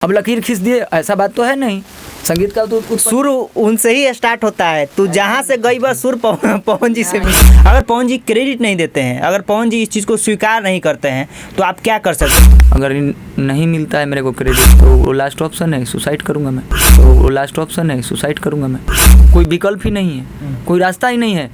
अब लकीर खींच दिए, ऐसा बात तो है नहीं। संगीत का तो सुर उनसे ही स्टार्ट होता है। तू जहाँ से गई बस सुर पवन जी से मिली। अगर पवन जी क्रेडिट नहीं देते हैं, अगर पवन जी इस चीज़ को स्वीकार नहीं करते हैं, तो आप क्या कर सकते हैं? अगर नहीं मिलता है मेरे को क्रेडिट, तो वो लास्ट ऑप्शन है, सुसाइड करूंगा मैं। तो वो लास्ट ऑप्शन है, सुसाइड करूंगा मैं। कोई विकल्प ही नहीं है, कोई रास्ता ही नहीं है।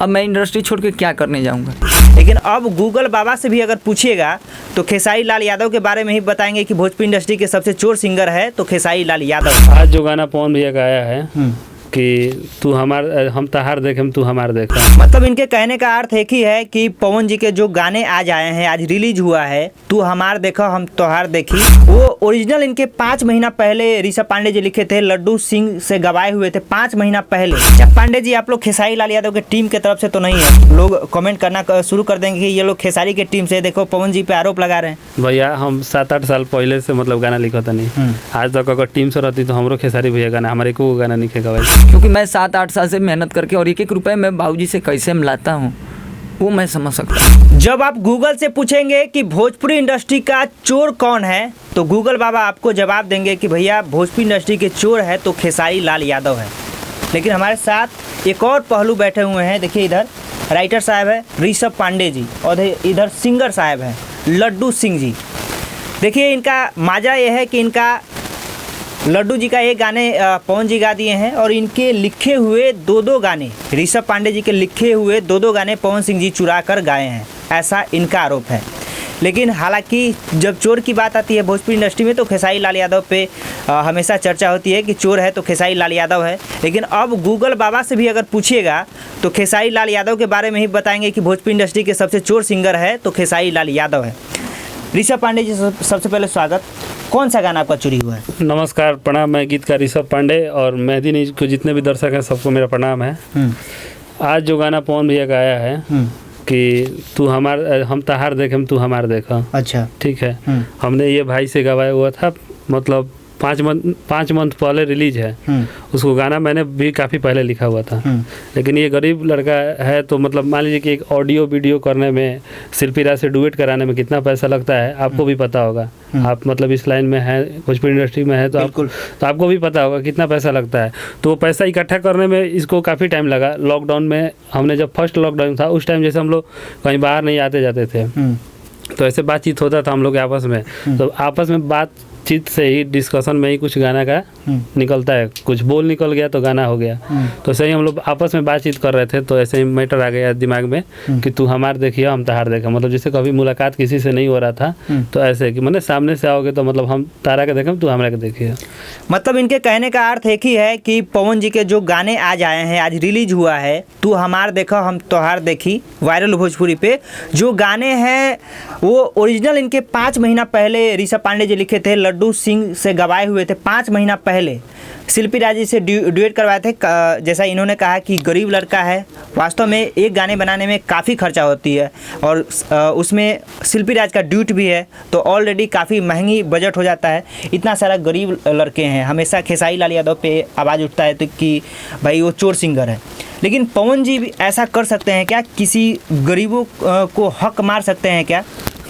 अब मैं इंडस्ट्री छोड़ के क्या करने जाऊंगा। लेकिन अब गूगल बाबा से भी अगर पूछिएगा तो खेसारी लाल यादव के बारे में ही बताएंगे कि भोजपुरी इंडस्ट्री के सबसे चोर सिंगर है तो खेसारी लाल यादव। आज जो गाना पवन भैया का आया है कि तू हम तहार देखें तू हमार देखा, मतलब इनके कहने का अर्थ एक ही है कि पवन जी के जो गाने आज आए हैं, आज रिलीज हुआ है, तू हमार देखा हम तोहार देखी, वो ओरिजिनल इनके 5 महीना पहले ऋषभ पांडे जी लिखे थे, लड्डू सिंह से गवाए हुए थे 5 महीना पहले। क्या पांडे जी आप लोग खेसारी लाल यादव के टीम के तरफ से तो नहीं है? लोग कमेंट करना शुरू कर देंगे कि ये लोग खेसारी के टीम से, देखो पवन जी पे आरोप लगा रहे हैं। भैया हम 7-8 साल पहले से मतलब गाना लिखा था नहीं। आज तक अगर टीम से रहती तो हमरो खेसारी भैया गाना, हमारे को गाना नहीं गवाई। क्योंकि मैं 7-8 साल से मेहनत करके और एक रुपए मैं बाबूजी से कैसे मिलाता हूँ, वो मैं समझ सकता हूँ। जब आप गूगल से पूछेंगे कि भोजपुरी इंडस्ट्री का चोर कौन है, तो गूगल बाबा आपको जवाब देंगे कि भैया भोजपुरी इंडस्ट्री के चोर है तो खेसारी लाल यादव है। लेकिन हमारे साथ एक और पहलू बैठे हुए हैं। देखिए, इधर राइटर साहब है ऋषभ पांडे जी और इधर सिंगर साहब है लड्डू सिंह जी। देखिए, इनका माजा ये है कि इनका लड्डू जी का एक गाने पवन जी गा दिए हैं और इनके लिखे हुए 2 गाने, ऋषभ पांडे जी के लिखे हुए 2 गाने पवन सिंह जी चुरा कर गाए हैं, ऐसा इनका आरोप है। लेकिन हालांकि जब चोर की बात आती है भोजपुरी इंडस्ट्री में तो खेसारी लाल यादव पे हमेशा चर्चा होती है कि चोर है तो खेसारी लाल यादव है। लेकिन अब गूगल बाबा से भी अगर पूछिएगा तो खेसारी लाल यादव के बारे में ही बताएंगे कि भोजपुरी इंडस्ट्री के सबसे चोर सिंगर है तो खेसारी लाल यादव है। ऋषभ पांडे जी, सबसे पहले स्वागत। कौन सा गाना आपका चोरी हुआ है? नमस्कार, प्रणाम। मैं गीतकार ऋषभ पांडे और मेहदी न्यूज को जितने भी दर्शक हैं सबको मेरा प्रणाम है। आज जो गाना पवन भैया का आया है कि हम तहार देखें तू हमार देखा, अच्छा ठीक है, हमने ये भाई से गवाया हुआ था। मतलब 5 मंथ पहले रिलीज है उसको गाना, मैंने भी काफ़ी पहले लिखा हुआ था। लेकिन ये गरीब लड़का है तो मतलब मान लीजिए कि एक ऑडियो वीडियो करने में, शिल्पी राज से डुएट कराने में कितना पैसा लगता है आपको भी पता होगा। आप मतलब इस लाइन में है, भोजपुरी इंडस्ट्री में है, तो आपको भी पता होगा कितना पैसा लगता है। तो वो पैसा इकट्ठा करने में इसको काफ़ी टाइम लगा। लॉकडाउन में हमने जब फर्स्ट लॉकडाउन था उस टाइम जैसे हम लोग कहीं बाहर नहीं आते जाते थे तो ऐसे बातचीत होता था हम लोग आपस में। तो आपस में बातचीत से ही, डिस्कशन में ही कुछ गाना का निकलता है। कुछ बोल निकल गया तो गाना हो गया। तो ऐसे ही हम लोग आपस में बातचीत कर रहे थे तो ऐसे ही मैटर आ गया दिमाग में कि तू हमार देखिए हम तहार देखा। मतलब जैसे कभी मुलाकात किसी से नहीं हो रहा था तो ऐसे कि मतलब सामने से आओगे तो मतलब हम तारा के देखें तू हमारा के देखिए। मतलब इनके कहने का अर्थ एक ही है कि पवन जी के जो गाने आज आए हैं, आज रिलीज हुआ है, तू हमार देखा हम तोहार देखी, वायरल भोजपुरी पे जो गाने हैं वो ओरिजिनल इनके 5 महीना पहले ऋषभ पांडे जी लिखे थे, लड्डू सिंह से गवाए हुए थे 5 महीना पहले। शिल्पी राज जी से ड्यूएट करवाए थे। जैसा इन्होंने कहा कि गरीब लड़का है, वास्तव में एक गाने बनाने में काफ़ी खर्चा होती है और उसमें शिल्पी राज का ड्यूट भी है तो ऑलरेडी काफ़ी महंगी बजट हो जाता है। इतना सारा गरीब लड़के हैं, हमेशा खेसारी लाल यादव पे आवाज़ उठता है तो कि भाई वो चोर सिंगर है। लेकिन पवन जी भी ऐसा कर सकते हैं क्या? किसी गरीबों को हक मार सकते हैं क्या?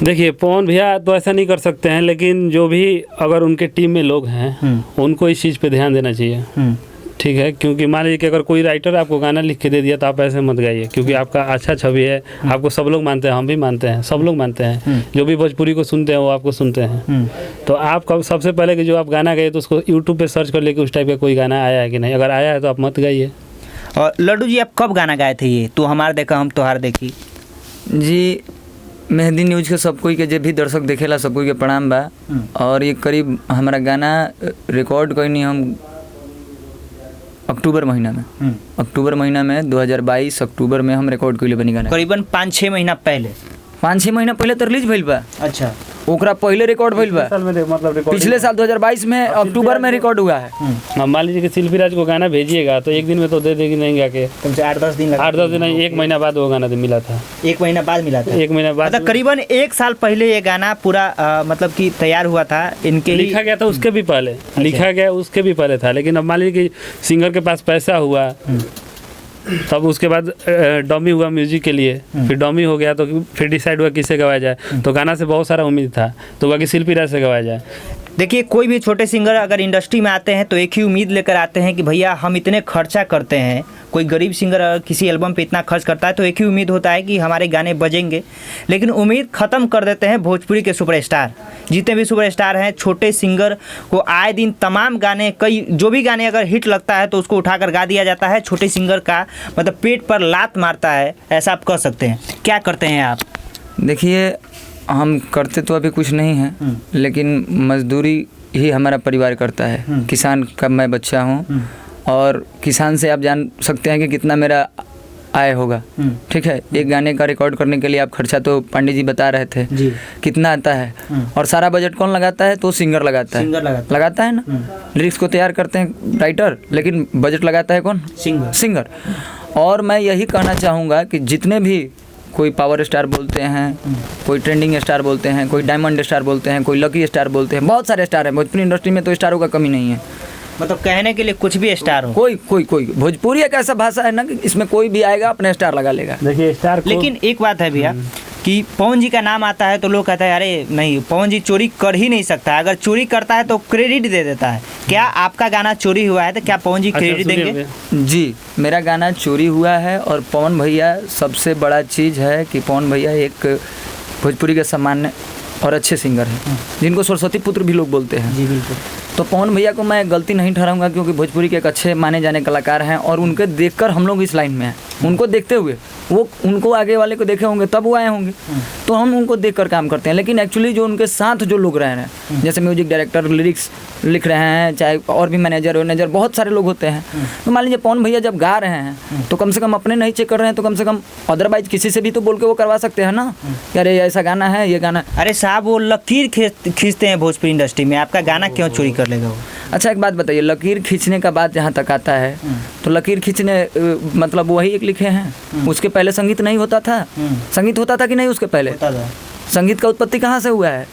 देखिए, पवन भैया तो ऐसा नहीं कर सकते हैं, लेकिन जो भी अगर उनके टीम में लोग हैं उनको इस चीज़ पे ध्यान देना चाहिए। ठीक है, क्योंकि मान लीजिए कि अगर कोई राइटर आपको गाना लिख के दे दिया तो आप ऐसे मत गाइए, क्योंकि आपका अच्छा छवि है, आपको सब लोग मानते हैं, हम भी मानते हैं, सब लोग मानते हैं, जो भी भोजपुरी को सुनते हैं वो आपको सुनते हैं। तो आप सबसे पहले कि जो आप गाना गाइए तो उसको यूट्यूब पे सर्च कर ले कि उस टाइप का कोई गाना आया है कि नहीं। अगर आया है तो आप मत गाइए। और लड्डू जी, आप कब गाना गाए थे ये तू हमार देखा हम तोहार देखी? जी, मेहदी न्यूज के सब कोई के जो भी दर्शक देखेला सब कोई के प्रणाम बा। और ये करीब हमारा गाना रिकॉर्ड कईनी हम अक्टूबर महीना में 2022 अक्टूबर में हम रिकॉर्ड कइले बनी गाना। करीबन 5-6 महीना पहले। 5-6 महीना पहले तो रिलीज भइल बा। अच्छा, ओकरा पहले रिकॉर्ड भइल बा। पिछले साल 2022 में अक्टूबर में रिकॉर्ड हुआ है। मान लीजिए कि शिल्पी राज को गाना भेजिएगा तो एक दिन में तो दे देगी नहीं, गाके कम से 8-10 दिन लगा। 8-10 दिन नहीं, 1 महीना बाद वो गाना मिला था। 1 महीना बाद मिला था। 1 महीना बाद, मतलब करीबन 1 साल पहले ये गाना पूरा मतलब कि तैयार हुआ था। इनके लिखा गया था उसके भी पहले, लिखा गया उसके भी पहले था। लेकिन अब मान लीजिए कि सिंगर के पास पैसा हुआ तब उसके बाद डमी हुआ म्यूजिक के लिए, फिर डमी हो गया तो फिर डिसाइड हुआ किससे गवाया जाए। तो गाना से बहुत सारा उम्मीद था तो बाकी शिल्पी राज से गवाया जाए। देखिए, कोई भी छोटे सिंगर अगर इंडस्ट्री में आते हैं तो एक ही उम्मीद लेकर आते हैं कि भैया हम इतने खर्चा करते हैं। कोई गरीब सिंगर अगर किसी एल्बम पे इतना खर्च करता है तो एक ही उम्मीद होता है कि हमारे गाने बजेंगे, लेकिन उम्मीद ख़त्म कर देते हैं भोजपुरी के सुपरस्टार। जितने भी सुपरस्टार हैं, छोटे सिंगर को आए दिन तमाम गाने, कई जो भी गाने अगर हिट लगता है तो उसको उठाकर गा दिया जाता है। छोटे सिंगर का मतलब पेट पर लात मारता है, ऐसा आप कह सकते हैं। क्या करते हैं आप? देखिए, हम करते तो अभी कुछ नहीं हैं, लेकिन मजदूरी ही हमारा परिवार करता है। किसान का मैं बच्चा हूँ और किसान से आप जान सकते हैं कि कितना मेरा आय होगा। ठीक है, एक गाने का रिकॉर्ड करने के लिए आप खर्चा तो पांडे जी बता रहे थे जी। कितना आता है, और सारा बजट कौन लगाता है? तो सिंगर लगाता सिंगर है, लगाता है ना। लिरिक्स को तैयार करते हैं राइटर, लेकिन बजट लगाता है कौन? सिंगर। और मैं यही कहना चाहूँगा कि जितने भी कोई पावर स्टार बोलते हैं, कोई ट्रेंडिंग स्टार बोलते हैं, कोई डायमंड स्टार बोलते हैं, कोई लकी स्टार बोलते हैं, बहुत सारे स्टार हैं भोजपुरी इंडस्ट्री में, तो स्टारों का कमी नहीं है। मतलब कहने के लिए कुछ भी स्टार हो, कोई भोजपुरी एक ऐसा भाषा है ना कि इसमें कोई भी आएगा अपने स्टार लगा लेगा। देखिए स्टार को, लेकिन एक बात है भैया कि पवन जी का नाम आता है तो लोग कहते हैं अरे नहीं, पवन जी चोरी कर ही नहीं सकता। अगर चोरी करता है तो क्रेडिट दे देता है। क्या आपका गाना चोरी हुआ है तो क्या पवन जी क्रेडिट देंगे? जी, मेरा गाना चोरी हुआ है, और पवन भैया सबसे बड़ा चीज़ है कि पवन भैया एक भोजपुरी के सामान्य और अच्छे सिंगर हैं, जिनको सरस्वती पुत्र भी लोग बोलते हैं। जी बिल्कुल। तो पवन भैया को मैं गलती नहीं ठहराऊंगा, क्योंकि भोजपुरी के एक अच्छे माने जाने कलाकार हैं, और उनके देखकर हम लोग इस लाइन में हैं। उनको देखते हुए, वो उनको आगे वाले को देखे होंगे तब वो आए होंगे, तो हम उनको देखकर काम करते हैं। लेकिन एक्चुअली जो उनके साथ जो लोग रह रहे हैं, जैसे म्यूजिक डायरेक्टर लिरिक्स लिख रहे हैं, चाहे और भी मैनेजर बहुत सारे लोग होते हैं। तो मान लीजिए पवन भैया जब गा रहे हैं तो कम से कम अपने नहीं चेक कर रहे हैं, तो कम से कम अदरवाइज किसी से भी तो बोल के वो करवा सकते हैं ना कि अरे ऐसा गाना है, ये गाना। अरे साहब, वो लकीर खींचते हैं भोजपुरी इंडस्ट्री में, आपका गाना क्यों चोरी कर लेगा वो? अच्छा, एक बात बताइए, लकीर खींचने का बात जहाँ तक आता है तो लकीर खींचने मतलब वही एक लिखे हैं, उसके पहले संगीत नहीं होता था? संगीत होता था कि नहीं उसके पहले? संगीत का उत्पत्ति कहाँ से हुआ है?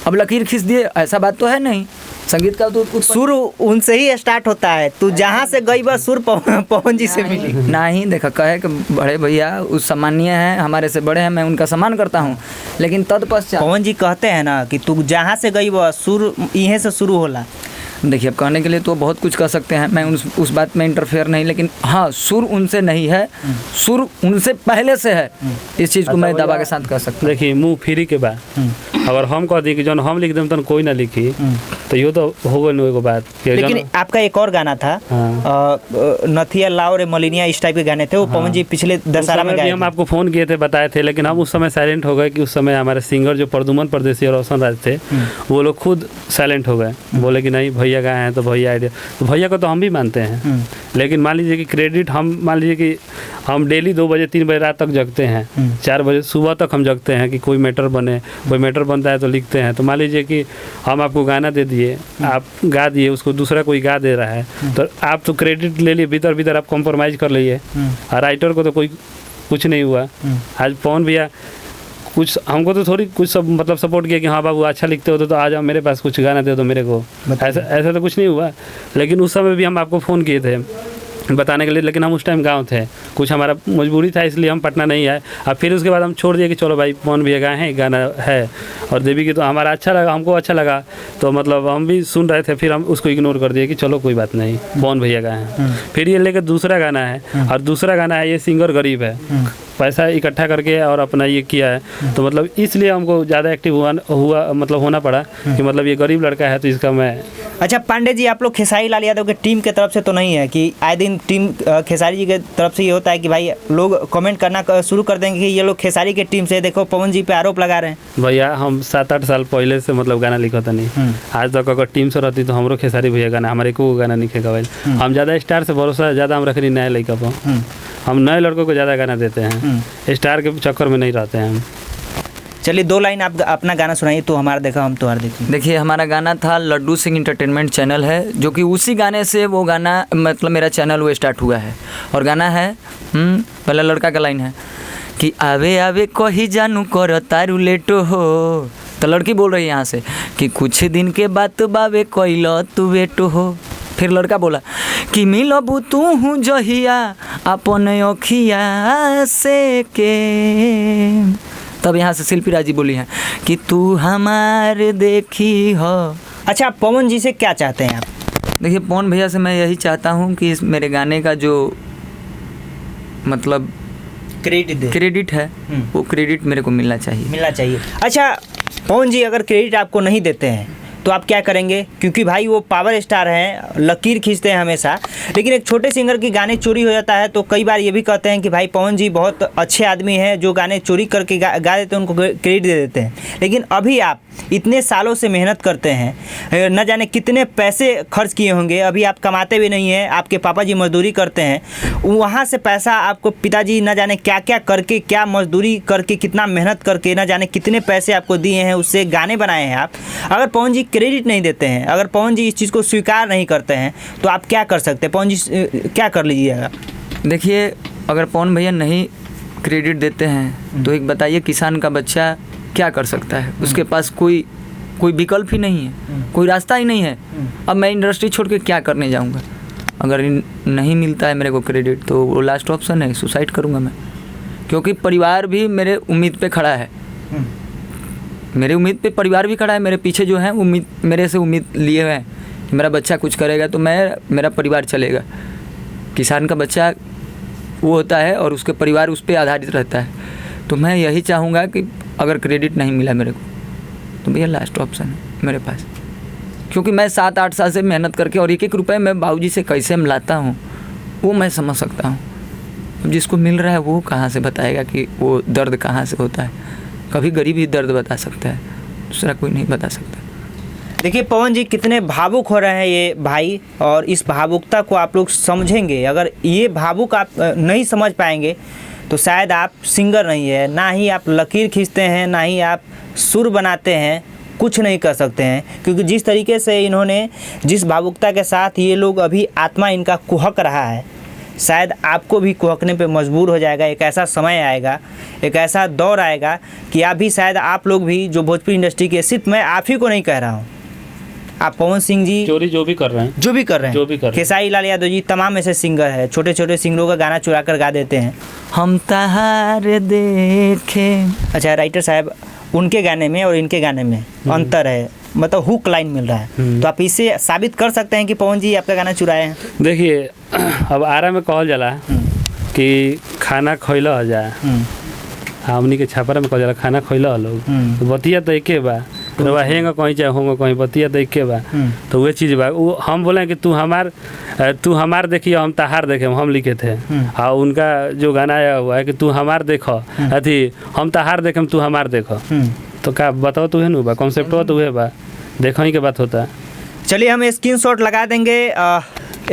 अब लकीर खींच दिए, ऐसा बात तो है नहीं। संगीत का तो सुर उनसे ही स्टार्ट होता है। तू जहाँ से गई बस सुर पवन जी से मिली नहीं। देखा, कहे कि बड़े भैया उस सम्मानीय हैं, हमारे से बड़े हैं, मैं उनका सम्मान करता हूँ, लेकिन तत्पश्चात पवन जी कहते हैं ना कि तू जहाँ से गई वह सुर यहीं से शुरू होला। देखिए, अब कहने के लिए तो बहुत कुछ कह सकते हैं, मैं उस बात में इंटरफेयर नहीं, लेकिन हाँ, सुर उनसे नहीं है, सुर उनसे पहले से है। इस चीज़ को मैं दावा के साथ कह सकता हूँ। देखिए मुँह फ्री के बाद अगर हम कह दी कि जौन हम लिख दें तो कोई ना लिखी, तो ये तो होगा नहीं एगो बात। लेकिन आपका एक और गाना था, नथिया लाओ रे मलिनिया, इस टाइप के गाने थे, वो पवन जी पिछले दशहरा में गाए। हम आपको फ़ोन किए थे, बताए थे, लेकिन हम उस समय साइलेंट हो गए कि उस समय हमारे सिंगर जो प्रदुमन परदेसी और रोशन राज थे, वो लोग खुद साइलेंट हो गए। बोले कि नहीं भैया गाए हैं तो भैया आइडिया, तो भैया को तो हम भी मानते हैं, लेकिन मान लीजिए कि क्रेडिट हम, मान लीजिए कि हम डेली 2 बजे 3 बजे रात तक जगते हैं, 4 बजे सुबह तक हम जगते हैं कि कोई मैटर बने, कोई मैटर बनता है तो लिखते हैं। तो मान लीजिए कि हम आपको गाना दे दिए, आप गा दिए, उसको दूसरा कोई गा दे रहा है, तो आप तो क्रेडिट ले लिए, भीतर भीतर आप कॉम्प्रोमाइज़ कर लिए, और राइटर को तो कोई कुछ नहीं हुआ। आज पवन भैया कुछ हमको तो थोड़ी कुछ सब मतलब सपोर्ट किया कि हाँ बाबू अच्छा लिखते हो तो आ जाओ मेरे पास, कुछ गाना दे दो मेरे को, ऐसा तो कुछ नहीं हुआ। लेकिन उस समय भी हम आपको फ़ोन किए थे बताने के लिए, लेकिन हम उस टाइम गाँव थे, कुछ हमारा मजबूरी था, इसलिए हम पटना नहीं आए। और फिर उसके बाद हम छोड़ दिए कि चलो भाई पवन भैया गाए हैं, गाना है और देवी की, तो हमारा अच्छा लगा, हमको अच्छा लगा, तो मतलब हम भी सुन रहे थे, फिर हम उसको इग्नोर कर दिए कि चलो कोई बात नहीं, पवन भैया गाए हैं। फिर ये लेकर दूसरा गाना है, और दूसरा गाना है ये सिंगर गरीब है, पैसा इकट्ठा करके और अपना ये किया है, तो मतलब इसलिए हमको ज़्यादा एक्टिव हुआ मतलब होना पड़ा कि मतलब ये गरीब लड़का है तो इसका मैं। अच्छा पांडे जी, आप लोग खेसारी लाल यादव के टीम के तरफ से तो नहीं है कि आए दिन टीम खेसारी जी के तरफ से ये होता है कि भाई लोग कमेंट करना शुरू कर देंगे कि ये लोग खेसारी के टीम से, देखो पवन जी पे आरोप लगा रहे हैं? भैया हम 7-8 साल पहले से मतलब गाना लिखा था नहीं, आज तक अगर टीम से रहती तो हमरो खेसारी भैया गाना, हमारे को गाना लिखे गवाल। हम ज़्यादा स्टार से भरोसा ज़्यादा हम रखनी नया लड़का पर, हम नए लड़कों को ज़्यादा गाना देते हैं, स्टार के चक्कर में नहीं रहते हैं हम। चलिए 2 लाइन आप अपना गाना सुनाइए, तो हमारा देखा हम तुम्हारा देखें। देखिए, हमारा गाना था लड्डू सिंह इंटरटेनमेंट चैनल है, जो कि उसी गाने से वो गाना मतलब मेरा चैनल वो स्टार्ट हुआ है। और गाना है पहला लड़का का लाइन है कि आवे आवे कही जानू कर तारू लेटो हो, तो लड़की बोल रही है यहाँ से कि कुछ दिन के बाद बावे कोइलो तू बेटो हो। फिर लड़का बोला कि मिलबू तू हूँ जहिया अपन अखिया से के, तब यहाँ से शिल्पी राजी बोली हैं कि तू हमारे देखी हो। अच्छा, आप पवन जी से क्या चाहते हैं आप? देखिए, पवन भैया से मैं यही चाहता हूँ कि इस मेरे गाने का जो मतलब क्रेडिट है वो क्रेडिट मेरे को मिलना चाहिए। अच्छा पवन जी, अगर क्रेडिट आपको नहीं देते हैं तो आप क्या करेंगे? क्योंकि भाई वो पावर स्टार हैं, लकीर खींचते हैं हमेशा, लेकिन एक छोटे सिंगर की गाने चोरी हो जाता है तो कई बार ये भी कहते हैं कि भाई पवन जी बहुत अच्छे आदमी हैं, जो गाने चोरी करके गा देते हैं उनको क्रेडिट दे देते हैं। लेकिन अभी आप इतने सालों से मेहनत करते हैं, न जाने कितने पैसे खर्च किए होंगे, अभी आप कमाते भी नहीं हैं, आपके पापा जी मजदूरी करते हैं, वहाँ से पैसा आपको पिताजी न जाने क्या क्या करके, क्या मजदूरी करके, कितना मेहनत करके, न जाने कितने पैसे आपको दिए हैं, उससे गाने बनाए हैं आप। अगर पवन जी क्रेडिट नहीं देते हैं, अगर पवन जी इस चीज़ को स्वीकार नहीं करते हैं तो आप क्या कर सकते हैं? पवन जी क्या कर लीजिएगा? देखिए, अगर पवन भैया नहीं क्रेडिट देते हैं तो एक बताइए, किसान का बच्चा क्या कर सकता है? उसके पास कोई विकल्प ही नहीं है, कोई रास्ता ही नहीं है। अब मैं इंडस्ट्री छोड़ के क्या करने जाऊंगा? अगर नहीं मिलता है मेरे को क्रेडिट तो वो लास्ट ऑप्शन है, सुसाइड करूंगा मैं। क्योंकि परिवार भी मेरे उम्मीद पे खड़ा है, मेरे उम्मीद पे परिवार भी खड़ा है, मेरे पीछे जो है उम्मीद, मेरे से उम्मीद लिए हुए हैं कि मेरा बच्चा कुछ करेगा तो मेरा परिवार चलेगा। किसान का बच्चा वो होता है और उसके परिवार उस पर आधारित रहता है। तो मैं यही चाहूँगा कि अगर क्रेडिट नहीं मिला मेरे को तो भैया लास्ट ऑप्शन है मेरे पास। क्योंकि मैं 7-8 साल से मेहनत करके और 1-1 रुपये मैं बाबूजी से कैसे मिलाता हूँ वो मैं समझ सकता हूँ। अब जिसको मिल रहा है वो कहाँ से बताएगा कि वो दर्द कहाँ से होता है? कभी गरीब ही दर्द बता सकता है, दूसरा कोई नहीं बता सकता। देखिए पवन जी कितने भावुक हो रहे हैं ये भाई, और इस भावुकता को आप लोग समझेंगे। अगर ये भावुक आप नहीं समझ पाएंगे तो शायद आप सिंगर नहीं है, ना ही आप लकीर खींचते हैं, ना ही आप सुर बनाते हैं, कुछ नहीं कर सकते हैं। क्योंकि जिस तरीके से इन्होंने, जिस भावुकता के साथ ये लोग अभी आत्मा इनका कुहक रहा है, शायद आपको भी कुहकने पे मजबूर हो जाएगा। एक ऐसा समय आएगा, एक ऐसा दौर आएगा कि आप भी, शायद आप लोग भी जो भोजपुरी इंडस्ट्री के, सिर्फ मैं आप ही को नहीं कह रहा हूँ, आप पवन सिंह जी जो भी कर रहे हैं, खेसारी लाल यादव जी, तमाम ऐसे सिंगर हैं, छोटे छोटे सिंगरों का गाना चुरा कर गा देते हैं, हम तहार देखे। अच्छा राइटर साहब, उनके गाने में और इनके गाने में अंतर है, मतलब हुक लाइन मिल रहा है। तो आप इससे साबित कर सकते हैं कि पवन जी आपका गाना चुराए हैं? देखिए, अब आरा में कहल जाला कि खाना खइला हो जाए, हमनी के छापरा में कहल जाला खाना खइला हो लोग, तो बतिया तो एके बा, रवा हेंगा कहीं चाहे होंगे कहीं, बतिया तो एके बा। तो वह चीज़ बा, वो हम बोले कि तू हमार देखिए हम तहार देखे, हम लिखे थे। और उनका जो गाना आया हुआ है कि तू हमार देखो, अथी हम तहार देखे तू हमार देखो। तो क्या बताओ, तू है ना बा कॉन्सेप्ट हो, तो है बा देखो ही के बात होता है। चलिए हम स्क्रीनशॉट लगा देंगे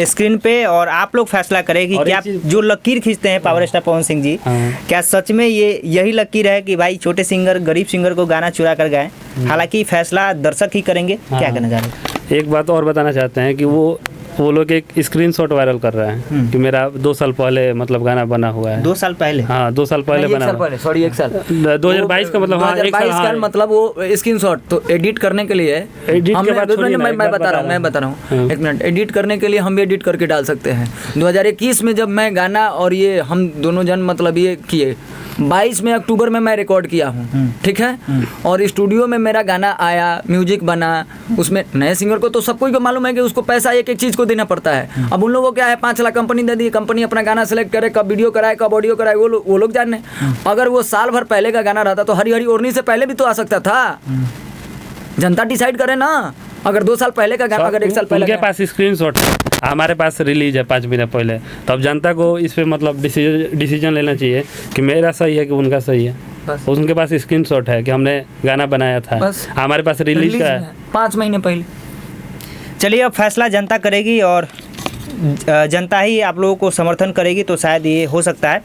स्क्रीन पे और आप लोग फैसला करें कि क्या जो लकीर खींचते हैं पावर स्टार पवन सिंह जी, क्या सच में यही लकीर है कि भाई छोटे सिंगर, गरीब सिंगर को गाना चुरा कर गाएं? हालांकि फैसला दर्शक ही करेंगे। क्या कहना चाह रहे हैं? एक बात और बताना चाहते हैं कि वो लोग एक स्क्रीनशॉट वायरल कर रहे हैं कि मेरा 2 साल पहले मतलब गाना बना हुआ है। 2 साल पहले? हाँ 2 साल पहले बना हुआ है। सॉरी 1 साल 2022 का मतलब, हाँ 2022 का मतलब वो स्क्रीनशॉट तो एडिट करने के लिए मैं बता रहा हूँ 1 मिनट। एडिट करने के लिए हम भी एडिट करके डाल सकते हैं। 2021 में जब मैं गाना और ये हम दोनों जन मतलब ये किए, 22 में अक्टूबर में मैं रिकॉर्ड किया हूँ, ठीक है। और स्टूडियो में मेरा गाना आया, म्यूजिक बना, उसमें नए सिंगर को तो सबको ही मालूम है कि उसको पैसा एक चीज़ को देना पड़ता है। अब उन लोगों को क्या है, 5 लाख कंपनी दे दी, कंपनी अपना गाना सेलेक्ट करे, कब वीडियो कराए, कब ऑडियो कराए, वो लोग जाने। अगर वो साल भर पहले का गाना रहता तो हरी हरी ओढ़नी से पहले भी तो आ सकता था। जनता डिसाइड करे ना। अगर 2 साल पहले का गाना, अगर 1 साल पहले, उनके पास स्क्रीनशॉट है, हमारे पास रिलीज है 5 महीने पहले, तब जनता को इस पे मतलब डिसीजन लेना चाहिए कि मेरा सही है कि उनका सही है। उनके पास स्क्रीनशॉट है कि हमने गाना बनाया था, हमारे पास रिलीज का है 5 महीने पहले। चलिए अब फैसला जनता करेगी और जनता ही आप लोगों को समर्थन करेगी, तो शायद ये हो सकता है।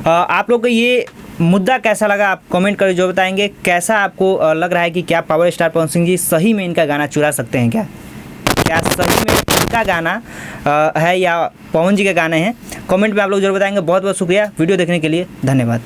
आप लोग को ये मुद्दा कैसा लगा आप कमेंट करके जो बताएंगे। कैसा आपको लग रहा है कि क्या पावर स्टार पवन सिंह जी सही में इनका गाना चुरा सकते हैं? क्या सही में इनका गाना है या पवन जी के गाने हैं? कमेंट में आप लोग जरूर बताएंगे। बहुत बहुत शुक्रिया वीडियो देखने के लिए, धन्यवाद।